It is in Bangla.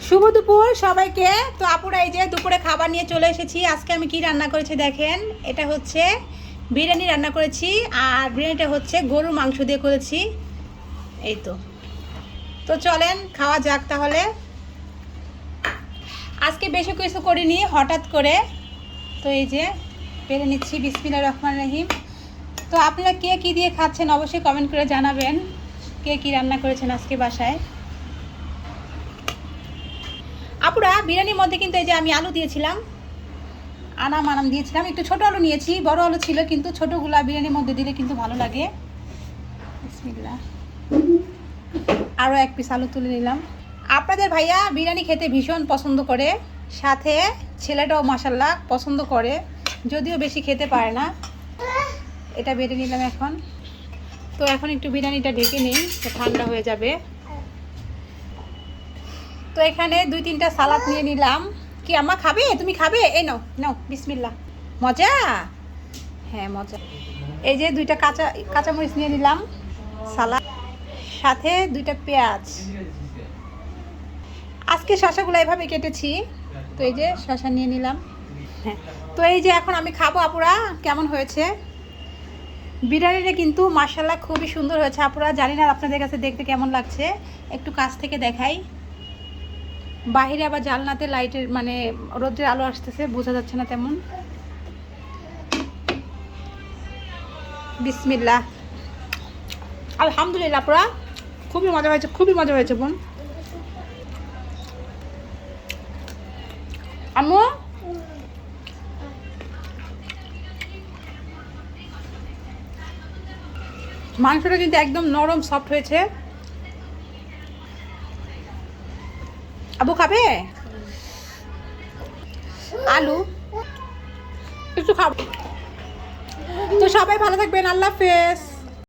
শুভ দুপুর সবাইকে। তো আপুরা এই যে দুপুরে খাবার নিয়ে চলে এসেছি। আজকে আমি কি রান্না করেছি দেখেন, এটা হচ্ছে বিরিয়ানি রান্না করেছি, আর বিরিয়ানিটা হচ্ছে গরুর মাংস দিয়ে করেছি। এই তো তো চলেন খাওয়া যাক তাহলে। আজকে বেশি কিছু করিনি, হঠাৎ করে। তো এই যে বেড়ে নিচ্ছি, বিসমিল্লাহির রহমানির রহিম। তো আপনারা কে কী দিয়ে খাচ্ছেন অবশ্যই কমেন্ট করে জানাবেন, কে কী রান্না করেছেন আজকে বাসায়। আপুরা বিরিয়ানির মধ্যে কিন্তু এই যে আমি আলু দিয়েছিলাম, আনাম দিয়েছিলাম। একটু ছোটো আলু নিয়েছি, বড় আলু ছিল কিন্তু ছোটোগুলা বিরিয়ানির মধ্যে দিলে কিন্তু ভালো লাগে। বিসমিল্লাহ, আরও এক পিস আলু তুলে নিলাম। আপনাদের ভাইয়া বিরিয়ানি খেতে ভীষণ পছন্দ করে, সাথে ছেলেটাও মাশাল্লাহ পছন্দ করে, যদিও বেশি খেতে পারে না। এটা বেড়ে নিলাম এখন। তো এখন একটু বিরিয়ানিটা ঢেকে নিই, তো ঠান্ডা হয়ে যাবে। তো এখানে 2-3টা সালাদ নিয়ে নিলাম। কি আম্মা খাবে? তুমি খাবে? এই নাও নাও, বিসমিল্লাহ। মজা? হ্যাঁ মজা। এই যে 2টা কাঁচামরিচ নিয়ে নিলাম, সালাদ, সাথে 2টা পেঁয়াজ। আজকে শসাগুলো এভাবে কেটেছি। তো এই যে শসা নিয়ে নিলাম। হ্যাঁ, তো এই যে এখন আমি খাবো। আপুরা কেমন হয়েছে বিরিয়ানিটা? কিন্তু মাশাআল্লাহ খুবই সুন্দর হয়েছে আপুরা। জানি না আপনাদের কাছে দেখতে কেমন লাগছে, একটু কাছ থেকে দেখাই। বাহিরে আবার জানলাতে লাইটের মানে রোদের আলো আসতেছে, বোঝা যাচ্ছে না তেমন। বিসমিল্লাহ, আলহামদুলিল্লাহ পুরা খুবই মজা হয়েছে, খুবই মজা হয়েছে বোন। আম্মু মাংসটা কিন্তু একদম নরম সফট হয়েছে। আবু খাবে? আলু একটু খাবো। তো সবাই ভালো থাকবেন, আল্লাহ হাফেজ।